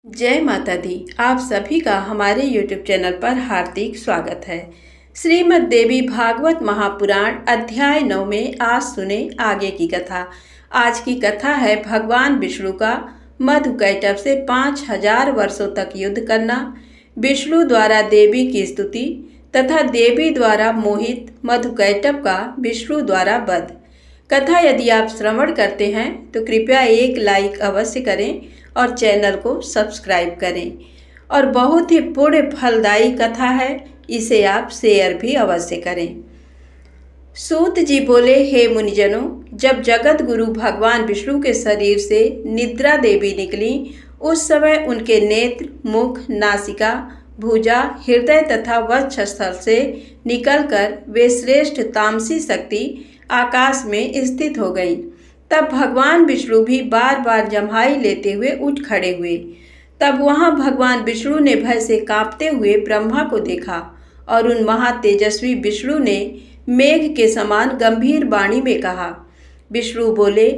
जय माता दी। आप सभी का हमारे YouTube चैनल पर हार्दिक स्वागत है। श्रीमद् देवी भागवत महापुराण अध्याय 9 में आज सुने आगे की कथा। आज की कथा है भगवान विष्णु का मधुकैटभ से 5000 वर्षों तक युद्ध करना, विष्णु द्वारा देवी की स्तुति तथा देवी द्वारा मोहित मधुकैटभ का विष्णु द्वारा वध। कथा यदि आप श्रवण करते हैं तो कृपया एक लाइक अवश्य करें और चैनल को सब्सक्राइब करें। और बहुत ही पुण्य फलदायी कथा है, इसे आप शेयर भी अवश्य करें। सूत जी बोले, हे मुनिजनों, जब जगत गुरु भगवान विष्णु के शरीर से निद्रा देवी निकली, उस समय उनके नेत्र, मुख, नासिका, भुजा, हृदय तथा वक्षस्थल से निकलकर वे श्रेष्ठ तामसी शक्ति आकाश में स्थित हो गई। तब भगवान विष्णु भी बार बार जम्हाई लेते हुए उठ खड़े हुए। तब वहां भगवान विष्णु ने भय से कांपते हुए ब्रह्मा को देखा और उन महातेजस्वी विष्णु ने मेघ के समान गंभीर वाणी में कहा। विष्णु बोले,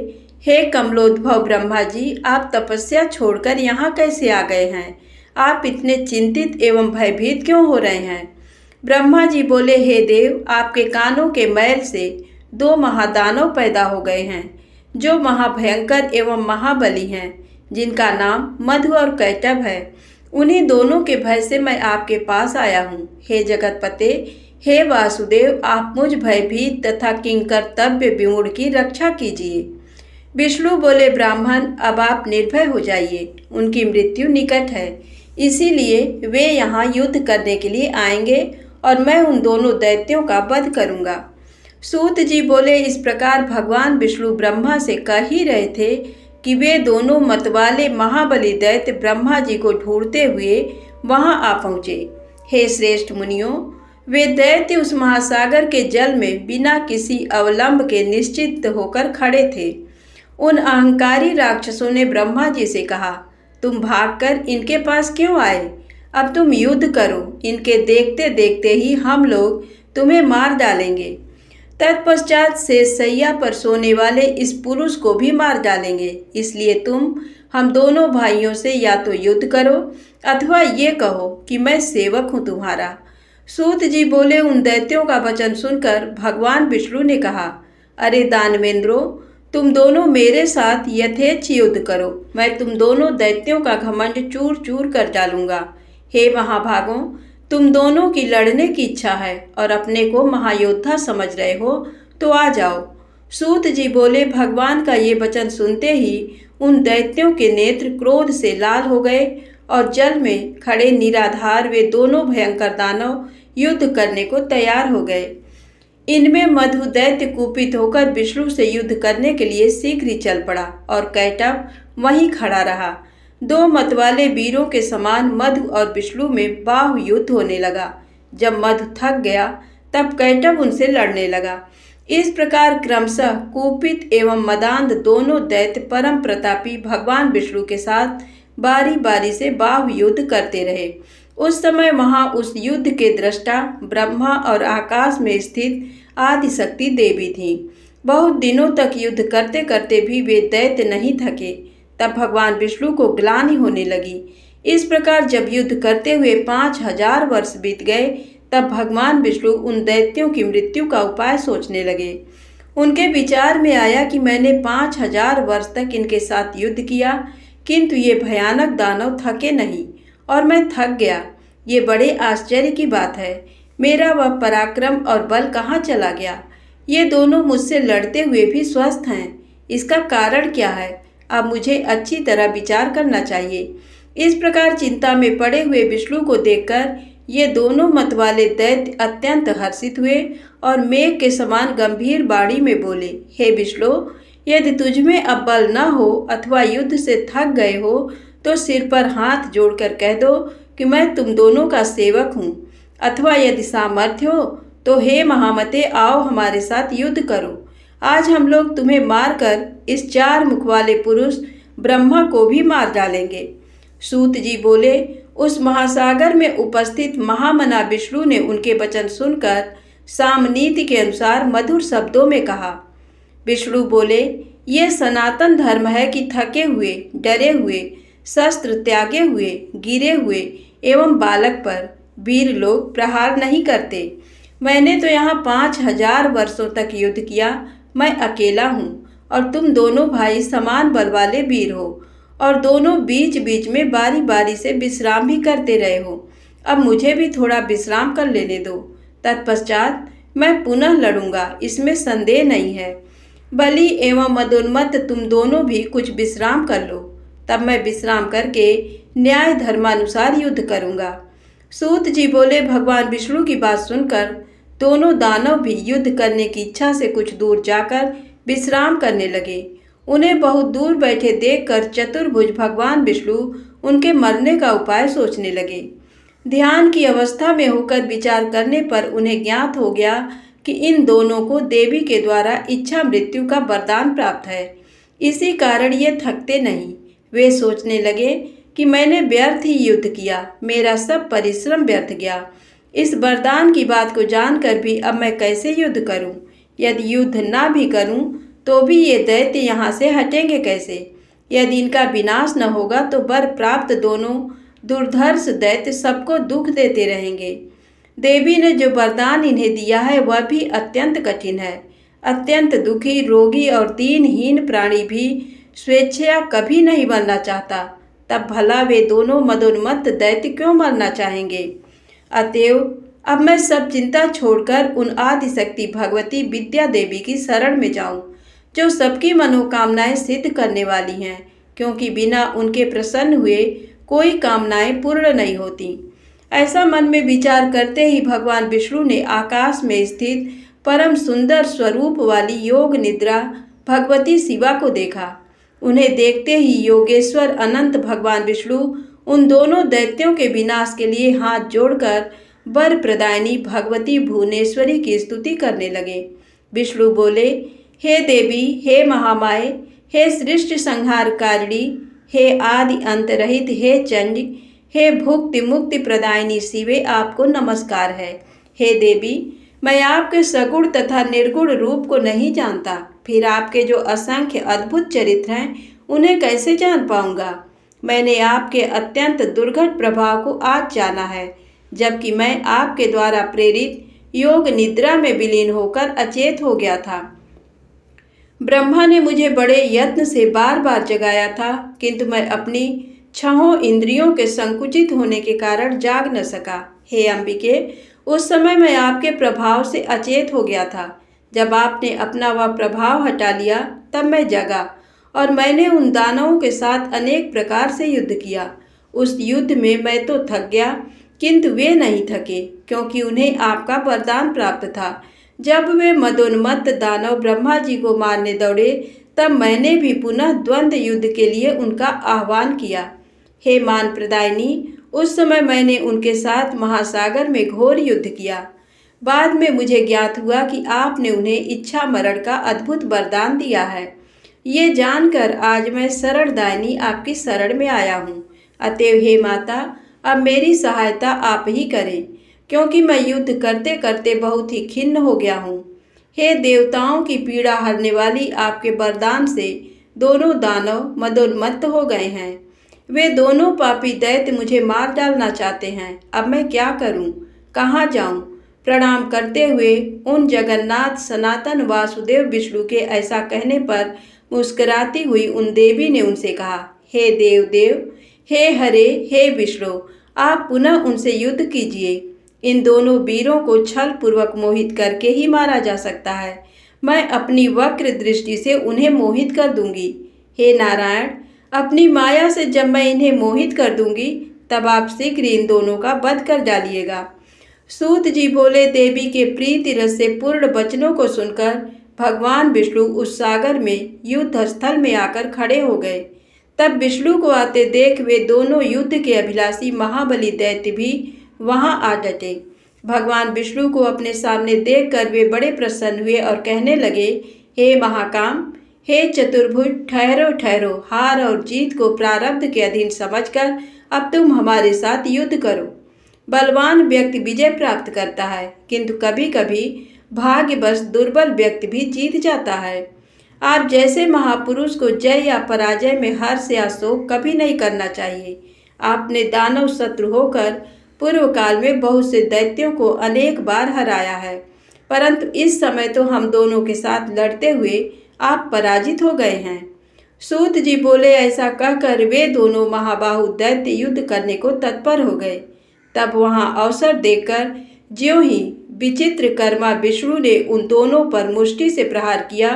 हे कमलोद्भव ब्रह्मा जी, आप तपस्या छोड़कर यहाँ कैसे आ गए हैं? आप इतने चिंतित एवं भयभीत क्यों हो रहे हैं? ब्रह्मा जी बोले, हे देव, आपके कानों के मैल से 2 महादानव पैदा हो गए हैं, जो महाभयंकर एवं महाबली हैं, जिनका नाम मधु और कैटभ है। उन्हीं दोनों के भय से मैं आपके पास आया हूँ। हे जगतपते, हे वासुदेव, आप मुझ भयभीत तथा किंकर्तव्य विमूढ़ की रक्षा कीजिए। विष्णु बोले, ब्राह्मण, अब आप निर्भय हो जाइए, उनकी मृत्यु निकट है, इसीलिए वे यहाँ युद्ध करने के लिए आएंगे और मैं उन दोनों दैत्यों का वध करूँगा। सूत जी बोले, इस प्रकार भगवान विष्णु ब्रह्मा से कह ही रहे थे कि वे दोनों मतवाले महाबली दैत्य ब्रह्मा जी को ढूंढते हुए वहां आ पहुँचे। हे श्रेष्ठ मुनियों, वे दैत्य उस महासागर के जल में बिना किसी अवलंब के निश्चित होकर खड़े थे। उन अहंकारी राक्षसों ने ब्रह्मा जी से कहा, तुम भागकर इनके पास क्यों आए? अब तुम युद्ध करो, इनके देखते देखते ही हम लोग तुम्हें मार डालेंगे। तत्पश्चात से सैया पर सोने वाले इस पुरुष को भी मार डालेंगे। इसलिए तुम हम दोनों भाइयों से या तो युद्ध करो अथवा ये कहो कि मैं सेवक हूँ तुम्हारा। सूत जी बोले, उन दैत्यों का वचन सुनकर भगवान विष्णु ने कहा, अरे दानवेंद्रो, तुम दोनों मेरे साथ यथेच्छ युद्ध करो, मैं तुम दोनों दैत्यों का घमंड चूर चूर कर डालूंगा। हे महाभागों, तुम दोनों की लड़ने की इच्छा है और अपने को महायोद्धा समझ रहे हो, तो आ जाओ। सूत जी बोले, भगवान का ये वचन सुनते ही उन दैत्यों के नेत्र क्रोध से लाल हो गए और जल में खड़े निराधार वे दोनों भयंकर दानव युद्ध करने को तैयार हो गए। इनमें मधु दैत्य कुपित होकर विष्णु से युद्ध करने के लिए शीघ्र ही चल पड़ा और कैटभ वहीं खड़ा रहा। 2 मतवाले वीरों के समान मधु और विष्णु में बाहु युद्ध होने लगा। जब मधु थक गया तब कैटभ उनसे लड़ने लगा। इस प्रकार क्रमशः कुपित एवं मदान्ध दोनों दैत्य परम प्रतापी भगवान विष्णु के साथ बारी बारी से बाहु युद्ध करते रहे। उस समय वहां उस युद्ध के दृष्टा ब्रह्मा और आकाश में स्थित आदिशक्ति देवी थीं। बहुत दिनों तक युद्ध करते करते भी वे दैत्य नहीं थके। तब भगवान विष्णु को ग्लानि होने लगी। इस प्रकार जब युद्ध करते हुए 5000 वर्ष बीत गए, तब भगवान विष्णु उन दैत्यों की मृत्यु का उपाय सोचने लगे। उनके विचार में आया कि मैंने 5000 वर्ष तक इनके साथ युद्ध किया, किंतु ये भयानक दानव थके नहीं और मैं थक गया। ये बड़े आश्चर्य की बात है, मेरा वह पराक्रम और बल कहाँ चला गया? ये दोनों मुझसे लड़ते हुए भी स्वस्थ हैं, इसका कारण क्या है? अब मुझे अच्छी तरह विचार करना चाहिए। इस प्रकार चिंता में पड़े हुए विष्णु को देखकर ये दोनों मतवाले दैत्य अत्यंत हर्षित हुए और मेघ के समान गंभीर वाणी में बोले, हे विष्णु, यदि तुझमें अब बल न हो अथवा युद्ध से थक गए हो तो सिर पर हाथ जोड़कर कह दो कि मैं तुम दोनों का सेवक हूँ, अथवा यदि सामर्थ्य हो तो हे महामते, आओ हमारे साथ युद्ध करो। आज हम लोग तुम्हें मारकर इस 4 मुख वाले पुरुष ब्रह्मा को भी मार डालेंगे। सूत जी बोले, उस महासागर में उपस्थित महामना विष्णु ने उनके वचन सुनकर सामनीति के अनुसार मधुर शब्दों में कहा। विष्णु बोले, ये सनातन धर्म है कि थके हुए, डरे हुए शस्त्र त्यागे हुए, गिरे हुए एवं बालक पर वीर लोग प्रहार नहीं करते। मैंने तो यहाँ 5,000 वर्षों तक युद्ध किया। मैं अकेला हूँ और तुम दोनों भाई समान बल वाले वीर हो और दोनों बीच बीच में बारी बारी से विश्राम भी करते रहे हो। अब मुझे भी थोड़ा विश्राम कर लेने दो, तत्पश्चात मैं पुनः लड़ूंगा, इसमें संदेह नहीं है। बलि एवं मदोन्मत्त तुम दोनों भी कुछ विश्राम कर लो, तब मैं विश्राम करके न्याय धर्मानुसार युद्ध करूंगा। सूत जी बोले, भगवान विष्णु की बात सुनकर दोनों दानव भी युद्ध करने की इच्छा से कुछ दूर जाकर विश्राम करने लगे। उन्हें बहुत दूर बैठे देखकर चतुर्भुज भगवान विष्णु उनके मरने का उपाय सोचने लगे। ध्यान की अवस्था में होकर विचार करने पर उन्हें ज्ञात हो गया कि इन दोनों को देवी के द्वारा इच्छा मृत्यु का वरदान प्राप्त है। इसी कारण ये थकते नहीं। वे सोचने लगे कि मैंने व्यर्थ ही युद्ध किया, मेरा सब परिश्रम व्यर्थ गया। इस वरदान की बात को जानकर भी अब मैं कैसे युद्ध करूं? यदि युद्ध ना भी करूं तो भी ये दैत्य यहाँ से हटेंगे कैसे? यदि इनका विनाश न होगा तो वर प्राप्त दोनों दुर्धर्ष दैत्य सबको दुख देते रहेंगे। देवी ने जो वरदान इन्हें दिया है वह भी अत्यंत कठिन है। अत्यंत दुखी, रोगी और दीनहीन प्राणी भी स्वेच्छया कभी नहीं मरना चाहता, तब भला वे दोनों मदोन्मत्त दैत्य क्यों मरना चाहेंगे? अतएव अब मैं सब चिंता छोड़कर उन आदिशक्ति भगवती विद्या देवी की शरण में जाऊं, जो सबकी मनोकामनाएं सिद्ध करने वाली हैं, क्योंकि बिना उनके प्रसन्न हुए कोई कामनाएं पूर्ण नहीं होती। ऐसा मन में विचार करते ही भगवान विष्णु ने आकाश में स्थित परम सुंदर स्वरूप वाली योग निद्रा भगवती शिवा को देखा। उन्हें देखते ही योगेश्वर अनंत भगवान विष्णु उन दोनों दैत्यों के विनाश के लिए हाथ जोड़कर वर प्रदायिनी भगवती भुवनेश्वरी की स्तुति करने लगे। विष्णु बोले, हे देवी, हे महामाये, हे सृष्टि संहारकारिणी, हे आदि अंत रहित, हे चंडी, हे भुक्ति मुक्ति प्रदायिनी शिवे, आपको नमस्कार है। हे देवी, मैं आपके सगुण तथा निर्गुण रूप को नहीं जानता, फिर आपके जो असंख्य अद्भुत चरित्र हैं उन्हें कैसे जान पाऊंगा? मैंने आपके अत्यंत दुर्घट प्रभाव को आज जाना है, जबकि मैं आपके द्वारा प्रेरित योग निद्रा में विलीन होकर अचेत हो गया था। ब्रह्मा ने मुझे बड़े यत्न से बार बार जगाया था, किंतु मैं अपनी छहों इंद्रियों के संकुचित होने के कारण जाग न सका। हे अंबिके, उस समय मैं आपके प्रभाव से अचेत हो गया था। जब आपने अपना वह प्रभाव हटा लिया तब मैं जगा और मैंने उन दानवों के साथ अनेक प्रकार से युद्ध किया। उस युद्ध में मैं तो थक गया, किंतु वे नहीं थके, क्योंकि उन्हें आपका वरदान प्राप्त था। जब वे मदोन्मत्त दानव ब्रह्मा जी को मारने दौड़े तब मैंने भी पुनः द्वंद्व युद्ध के लिए उनका आह्वान किया। हे मान प्रदायिनी, उस समय मैंने उनके साथ महासागर में घोर युद्ध किया। बाद में मुझे ज्ञात हुआ कि आपने उन्हें इच्छा मरण का अद्भुत वरदान दिया है। ये जानकर आज मैं शरणदायिनी आपकी शरण में आया हूँ। अतएव हे माता, अब मेरी सहायता आप ही करें, क्योंकि मैं युद्ध करते करते बहुत ही खिन्न हो गया हूँ। हे देवताओं की पीड़ा हरने वाली आपके वरदान से दोनों दानव मदोन्मत्त हो गए हैं। वे दोनों पापी दैत्य मुझे मार डालना चाहते हैं। अब मैं क्या करूं? कहाँ जाऊं? प्रणाम करते हुए उन जगन्नाथ सनातन वासुदेव विष्णु के ऐसा कहने पर मुस्कुराती हुई उन देवी ने उनसे कहा, हे देव देव, हे हरे, हे विष्णु, आप पुनः उनसे युद्ध कीजिए। इन दोनों वीरों को छल पूर्वक मोहित करके ही मारा जा सकता है। मैं अपनी वक्र दृष्टि से उन्हें मोहित कर दूंगी। हे नारायण, अपनी माया से जब मैं इन्हें मोहित कर दूंगी तब आप शीघ्र इन दोनों का वध कर डालिएगा। सूत जी बोले, देवी के प्रीति रस से पूर्ण वचनों को सुनकर भगवान विष्णु उस सागर में युद्ध स्थल में आकर खड़े हो गए। तब विष्णु को आते देख वे दोनों युद्ध के अभिलाषी महाबली दैत्य भी वहां आ डटे। भगवान विष्णु को अपने सामने देखकर वे बड़े प्रसन्न हुए और कहने लगे, हे महाकाम, हे चतुर्भुज, ठहरो ठहरो, हार और जीत को प्रारब्ध के अधीन समझकर अब तुम हमारे साथ युद्ध करो। बलवान व्यक्ति विजय प्राप्त करता है, किंतु कभी कभी भाग्यवश दुर्बल व्यक्ति भी जीत जाता है। आप जैसे महापुरुष को जय या पराजय में हर्ष या शोक कभी नहीं करना चाहिए। आपने दानव शत्रु होकर पूर्व काल में बहुत से दैत्यों को अनेक बार हराया है, परंतु इस समय तो हम दोनों के साथ लड़ते हुए आप पराजित हो गए हैं। सूत जी बोले, ऐसा कहकर वे दोनों महाबाहु दैत्य युद्ध करने को तत्पर हो गए। तब वहां अवसर देखकर ज्यों ही विचित्र कर्मा विष्णु ने उन दोनों पर मुष्टि से प्रहार किया,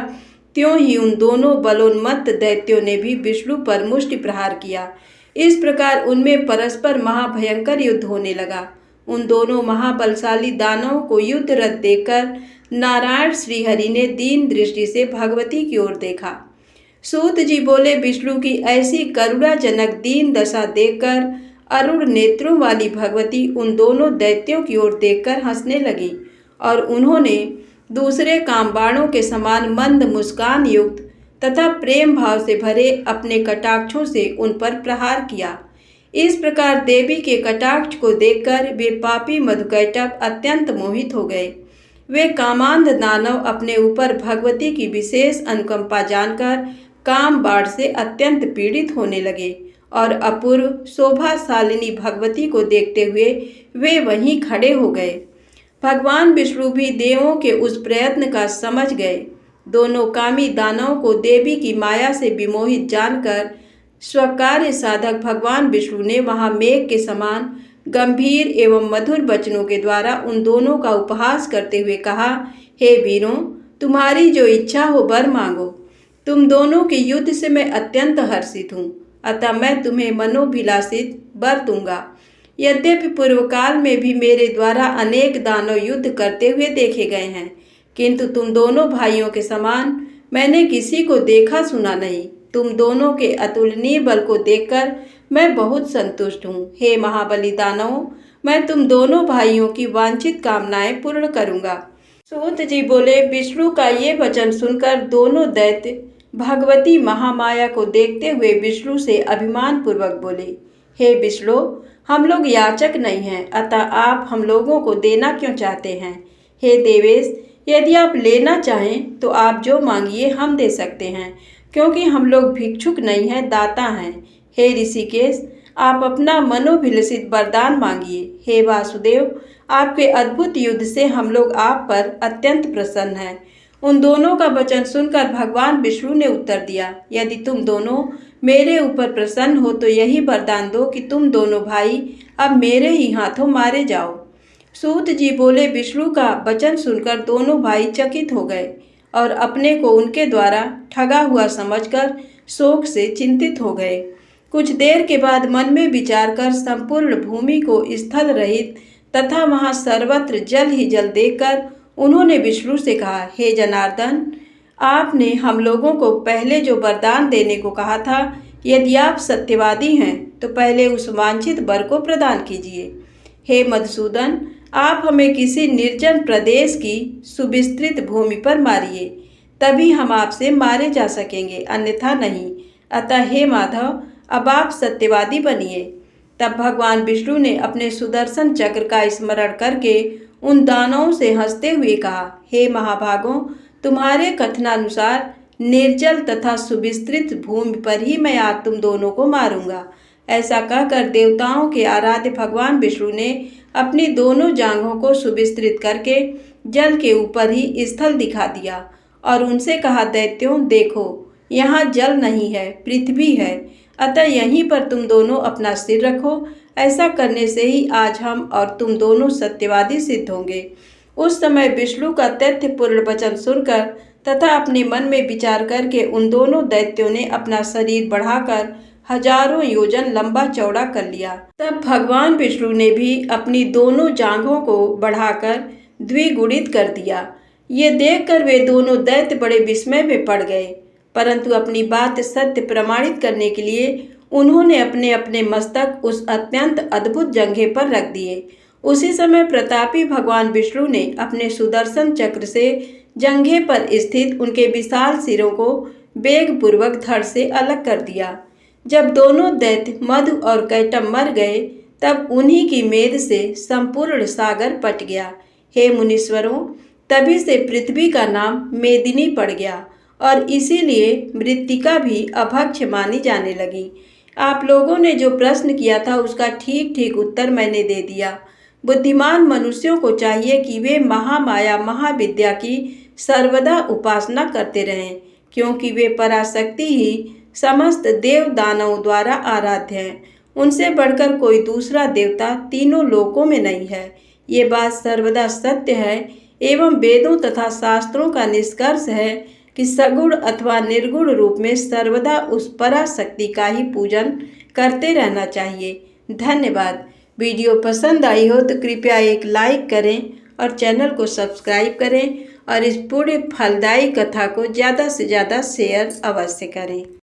त्यों ही उन दोनों बलोन्मत्त दैत्यों ने भी विष्णु पर मुष्टि प्रहार किया। इस प्रकार उनमें परस्पर महाभयंकर युद्ध होने लगा। उन दोनों महाबलशाली दानवों को युद्ध रत देखकर नारायण श्रीहरि ने दीन दृष्टि से भगवती की ओर देखा। सूत जी बोले, विष्णु की ऐसी करुणाजनक दीन दशा देखकर अरुण नेत्रों वाली भगवती उन दोनों दैत्यों की ओर देखकर हंसने लगी और उन्होंने दूसरे कामबाणों के समान मंद मुस्कान युक्त तथा प्रेम भाव से भरे अपने कटाक्षों से उन पर प्रहार किया। इस प्रकार देवी के कटाक्ष को देखकर वे पापी मधुकैटभ अत्यंत मोहित हो गए। वे कामांध दानव अपने ऊपर भगवती की विशेष अनुकंपा जानकर काम बाढ़ से अत्यंत पीड़ित होने लगे और अपूर्व शोभाशालिनी भगवती को देखते हुए वे वहीं खड़े हो गए। भगवान विष्णु भी देवों के उस प्रयत्न का समझ गए। दोनों कामी दानवों को देवी की माया से विमोहित जानकर स्वकार्य साधक भगवान विष्णु ने वहां मेघ के समान गंभीर एवं मधुर वचनों के द्वारा उन दोनों का उपहास करते हुए कहा, हे वीरों, तुम्हारी जो इच्छा हो वर मांगो। तुम दोनों के युद्ध से मैं अत्यंत हर्षित हूँ, अतः मैं तुम्हें मनोभिलाषित वर दूंगा। यद्यपि पूर्व काल में भी मेरे द्वारा अनेक दानव युद्ध करते हुए देखे गए हैं, किंतु तुम दोनों भाइयों के समान मैंने किसी को देखा सुना नहीं। तुम दोनों के अतुलनीय बल को देखकर मैं बहुत संतुष्ट हूँ। हे महाबली दानवों, मैं तुम दोनों भाइयों की वांछित कामनाएं पूर्ण करूँगा। सूत जी बोले, विष्णु का ये वचन सुनकर दोनों दैत्य भगवती महामाया को देखते हुए विष्णु से अभिमान पूर्वक बोले, हे विष्णु, हम लोग याचक नहीं हैं, अतः आप हम लोगों को देना क्यों चाहते हैं? हे देवेश, यदि आप लेना चाहें तो आप जो मांगिए हम दे सकते हैं, क्योंकि हम लोग भिक्षुक नहीं हैं, दाता हैं। हे ऋषिकेश, आप अपना मनोभिलषित वरदान मांगिए। हे वासुदेव, आपके अद्भुत युद्ध से हम लोग आप पर अत्यंत प्रसन्न हैं। उन दोनों का वचन सुनकर भगवान विष्णु ने उत्तर दिया, यदि तुम दोनों मेरे ऊपर प्रसन्न हो तो यही वरदान दो कि तुम दोनों भाई अब मेरे ही हाथों मारे जाओ। सूत जी बोले, विष्णु का वचन सुनकर दोनों भाई चकित हो गए और अपने को उनके द्वारा ठगा हुआ समझकर शोक से चिंतित हो गए। कुछ देर के बाद मन में विचार कर संपूर्ण भूमि को स्थल रहित तथा वहां सर्वत्र जल ही जल देखकर उन्होंने विष्णु से कहा, हे जनार्दन, आपने हम लोगों को पहले जो वरदान देने को कहा था, यदि आप सत्यवादी हैं तो पहले उस वांछित वर को प्रदान कीजिए। हे मधुसूदन, आप हमें किसी निर्जन प्रदेश की सुविस्तृत भूमि पर मारिए, तभी हम आपसे मारे जा सकेंगे, अन्यथा नहीं। अतः हे माधव, अब आप सत्यवादी बनिए। तब भगवान विष्णु ने अपने सुदर्शन चक्र का स्मरण करके उन दानवों से हंसते हुए कहा, हे महाभागों, तुम्हारे कथनानुसार निर्जल तथा सुविस्तृत भूमि पर ही मैं आज तुम दोनों को मारूंगा। ऐसा कहकर देवताओं के आराध्य भगवान विष्णु ने अपनी दोनों जांघों को सुविस्तृत करके जल के ऊपर ही स्थल दिखा दिया और उनसे कहा, दैत्यों देखो, यहाँ जल नहीं है, पृथ्वी है, अतः यहीं पर तुम दोनों अपना सिर रखो। ऐसा करने से ही आज हम और तुम दोनों सत्यवादी सिद्ध होंगे। उस समय विष्णु का तथ्यपूर्ण वचन सुनकर तथा अपने मन में विचार करके उन दोनों दैत्यों ने अपना शरीर बढ़ाकर हजारों योजन लंबा चौड़ा कर लिया। तब भगवान विष्णु ने भी अपनी दोनों जांघों को बढ़ाकर द्विगुणित कर दिया। ये देखकर वे दोनों दैत्य बड़े विस्मय में पड़ गए, परंतु अपनी बात सत्य प्रमाणित करने के लिए उन्होंने अपने अपने मस्तक उस अत्यंत अद्भुत जंघे पर रख दिए। उसी समय प्रतापी भगवान विष्णु ने अपने सुदर्शन चक्र से जंघे पर स्थित उनके विशाल सिरों को वेगपूर्वक धड़ से अलग कर दिया। जब दोनों दैत्य मधु और कैटभ मर गए, तब उन्हीं की मेद से संपूर्ण सागर पट गया। हे मुनीश्वरों, तभी से पृथ्वी का नाम मेदिनी पड़ गया और इसीलिए मृत्तिका भी अभक्ष मानी जाने लगी। आप लोगों ने जो प्रश्न किया था उसका ठीक ठीक उत्तर मैंने दे दिया। बुद्धिमान मनुष्यों को चाहिए कि वे महामाया महाविद्या की सर्वदा उपासना करते रहें, क्योंकि वे पराशक्ति ही समस्त देव दानवों द्वारा आराध्य हैं। उनसे बढ़कर कोई दूसरा देवता तीनों लोकों में नहीं है। ये बात सर्वदा सत्य है एवं वेदों तथा शास्त्रों का निष्कर्ष है कि सगुण अथवा निर्गुण रूप में सर्वदा उस पराशक्ति का ही पूजन करते रहना चाहिए। धन्यवाद। वीडियो पसंद आई हो तो कृपया एक लाइक करें और चैनल को सब्सक्राइब करें और इस पूरे फलदायी कथा को ज़्यादा से ज़्यादा शेयर अवश्य करें।